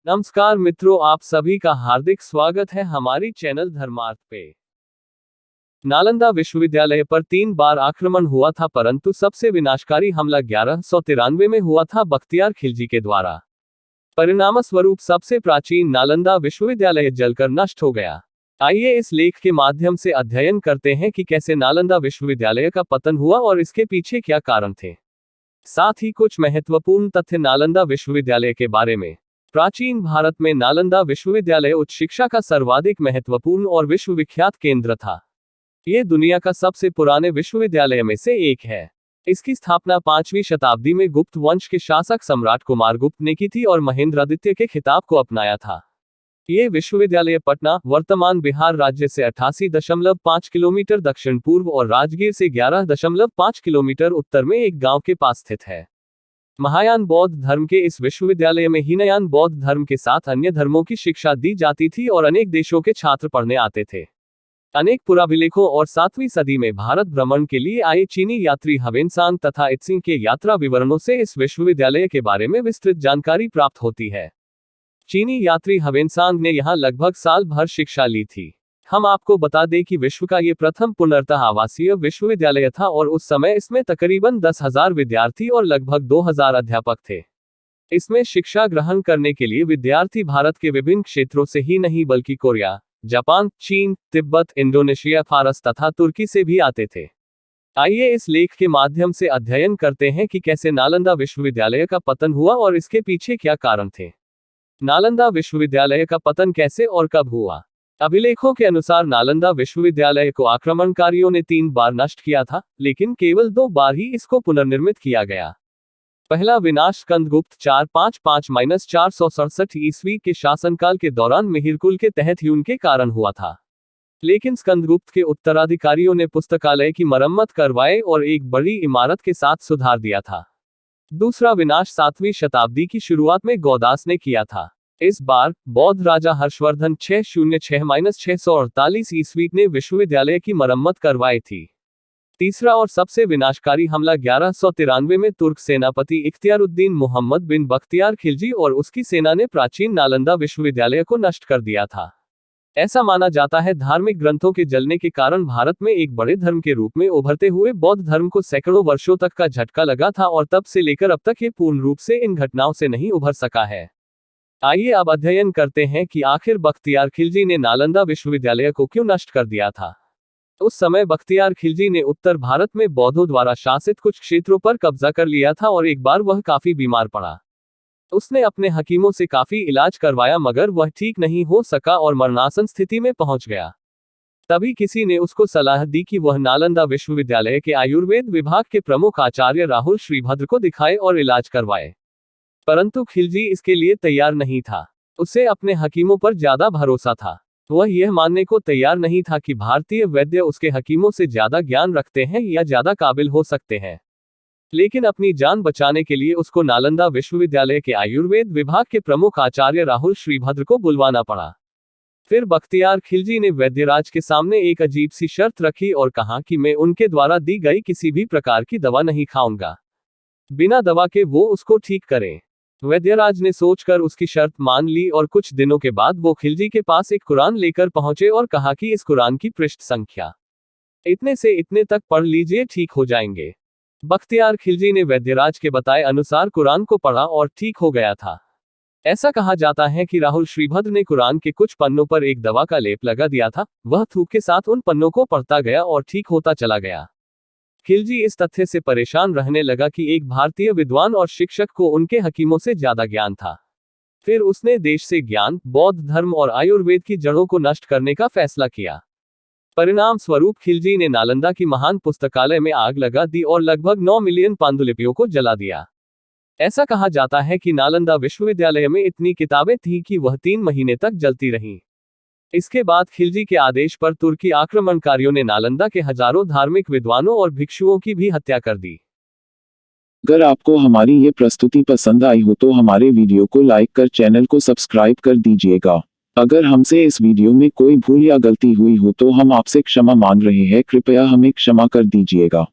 नमस्कार मित्रों, आप सभी का हार्दिक स्वागत है हमारी चैनल धर्मार्थ पे। नालंदा विश्वविद्यालय पर 3 बार आक्रमण हुआ था, परंतु सबसे विनाशकारी हमला 1193 में हुआ था बख्तियार खिलजी के द्वारा। परिणामस्वरूप सबसे प्राचीन नालंदा विश्वविद्यालय जलकर नष्ट हो गया। आइए इस लेख के माध्यम से अध्ययन करते हैं कि कैसे नालंदा विश्वविद्यालय का पतन हुआ और इसके पीछे क्या कारण थे। साथ ही कुछ महत्वपूर्ण तथ्य नालंदा विश्वविद्यालय के बारे में। प्राचीन भारत में नालंदा विश्वविद्यालय उच्च शिक्षा का सर्वाधिक महत्वपूर्ण और विश्वविख्यात केंद्र था। ये दुनिया का सबसे पुराने विश्वविद्यालय में से एक है। इसकी स्थापना 5वीं शताब्दी में गुप्त वंश के शासक सम्राट कुमारगुप्त ने की थी और महेंद्रादित्य के खिताब को अपनाया था। ये विश्वविद्यालय पटना, वर्तमान बिहार राज्य से 88.5 किलोमीटर दक्षिण पूर्व और राजगीर से 11.5 किलोमीटर उत्तर में एक गांव के पास स्थित है। महायान बौद्ध धर्म के इस विश्वविद्यालय में हीनयान बौद्ध धर्म के साथ अन्य धर्मों की शिक्षा दी जाती थी और अनेक देशों के छात्र पढ़ने आते थे। अनेक पुराभिलेखों और 7वीं सदी में भारत भ्रमण के लिए आए चीनी यात्री ह्वेनसांग तथा इत्सिंग के यात्रा विवरणों से इस विश्वविद्यालय के बारे में विस्तृत जानकारी प्राप्त होती है। चीनी यात्री ह्वेनसांग ने यहाँ लगभग साल भर शिक्षा ली थी। हम आपको बता दें कि विश्व का ये प्रथम पूर्णतः आवासीय विश्वविद्यालय था और उस समय इसमें तकरीबन 10,000 विद्यार्थी और लगभग 2,000 अध्यापक थे। इसमें शिक्षा ग्रहण करने के लिए विद्यार्थी भारत के विभिन्न क्षेत्रों से ही नहीं बल्कि कोरिया, जापान, चीन, तिब्बत, इंडोनेशिया, फारस तथा तुर्की से भी आते थे। आइए इस लेख के माध्यम से अध्ययन करते हैं कि कैसे नालंदा विश्वविद्यालय का पतन हुआ और इसके पीछे क्या कारण थे। नालंदा विश्वविद्यालय का पतन कैसे और कब हुआ। अभिलेखों के अनुसार नालंदा विश्वविद्यालय को आक्रमणकारियों ने 3 बार नष्ट किया था, लेकिन केवल 2 बार ही इसको पुनर्निर्मित किया गया। पहला विनाश स्कंदगुप्त 455-467 ईस्वी के शासनकाल के दौरान मिहिरकुल के तहत ह्यून के कारण हुआ था। लेकिन स्कंदगुप्त के उत्तराधिकारियों ने पुस्तकालय की मरम्मत करवाए और एक बड़ी इमारत के साथ सुधार दिया था। दूसरा विनाश 7वीं शताब्दी की शुरुआत में गौदास ने किया था। इस बार बौद्ध राजा हर्षवर्धन 606-648 ईस्वी ने विश्वविद्यालय की मरम्मत करवाई थी। तीसरा और सबसे विनाशकारी हमला 1193 में तुर्क सेनापति इख्तियारुद्दीन मोहम्मद बिन बख्तियार खिलजी और उसकी सेना ने प्राचीन नालंदा विश्वविद्यालय को नष्ट कर दिया था। ऐसा माना जाता है धार्मिक ग्रंथों के जलने के कारण भारत में एक बड़े धर्म के रूप में उभरते हुए बौद्ध धर्म को सैकड़ों वर्षों तक का झटका लगा था और तब से लेकर अब तक ये पूर्ण रूप से इन घटनाओं से नहीं उभर सका है। आइए अब अध्ययन करते हैं कि आखिर बख्तियार खिलजी ने नालंदा विश्वविद्यालय को क्यों नष्ट कर दिया था। उस समय बख्तियार खिलजी ने उत्तर भारत में बौद्धों द्वारा शासित कुछ क्षेत्रों पर कब्जा कर लिया था और एक बार वह काफी बीमार पड़ा। उसने अपने हकीमों से काफी इलाज करवाया मगर वह ठीक नहीं हो सका और मरणासन स्थिति में पहुंच गया। तभी किसी ने उसको सलाह दी कि वह नालंदा विश्वविद्यालय के आयुर्वेद विभाग के प्रमुख आचार्य राहुल श्रीभद्र को दिखाए और इलाज करवाए। परंतु खिलजी इसके लिए तैयार नहीं था। उसे अपने हकीमों पर ज्यादा भरोसा था। वह यह मानने को तैयार नहीं था कि भारतीय वैद्य उसके हकीमों से ज्यादा ज्ञान रखते हैं या ज्यादा काबिल हो सकते हैं। लेकिन अपनी जान बचाने के लिए उसको नालंदा विश्वविद्यालय के आयुर्वेद विभाग के प्रमुख आचार्य राहुल श्रीभद्र को बुलवाना पड़ा। फिर बख्तियार खिलजी ने वैद्यराज के सामने एक अजीब सी शर्त रखी और कहा कि मैं उनके द्वारा दी गई किसी भी प्रकार की दवा नहीं खाऊंगा, बिना दवा के वो उसको ठीक करें। वैद्यराज ने सोचकर उसकी शर्त मान ली और कुछ दिनों के बाद वो खिलजी के पास एक कुरान लेकर पहुंचे और कहा कि इस कुरान की पृष्ठ संख्या इतने से इतने तक पढ़ लीजिए, ठीक हो जाएंगे। बख्तियार खिलजी ने वैद्यराज के बताए अनुसार कुरान को पढ़ा और ठीक हो गया था। ऐसा कहा जाता है कि राहुल श्रीभद्र ने कुरान के कुछ पन्नों पर एक दवा का लेप लगा दिया था। वह थूक के साथ उन पन्नों को पढ़ता गया और ठीक होता चला गया। खिलजी इस तथ्य से परेशान रहने लगा कि एक भारतीय विद्वान और शिक्षक को उनके हकीमों से ज्यादा ज्ञान था। फिर उसने देश से ज्ञान, बौद्ध धर्म और आयुर्वेद की जड़ों को नष्ट करने का फैसला किया। परिणाम स्वरूप खिलजी ने नालंदा की महान पुस्तकालय में आग लगा दी और लगभग 9 मिलियन पांडुलिपियों को जला दिया। ऐसा कहा जाता है कि नालंदा विश्वविद्यालय में इतनी किताबें थीं कि वह 3 महीने तक जलती रहीं। इसके बाद खिलजी के आदेश पर तुर्की आक्रमणकारियों ने नालंदा के हजारों धार्मिक विद्वानों और भिक्षुओं की भी हत्या कर दी। अगर आपको हमारी ये प्रस्तुति पसंद आई हो तो हमारे वीडियो को लाइक कर चैनल को सब्सक्राइब कर दीजिएगा। अगर हमसे इस वीडियो में कोई भूल या गलती हुई हो तो हम आपसे क्षमा मांग रहे हैं, कृपया हमें क्षमा कर दीजिएगा।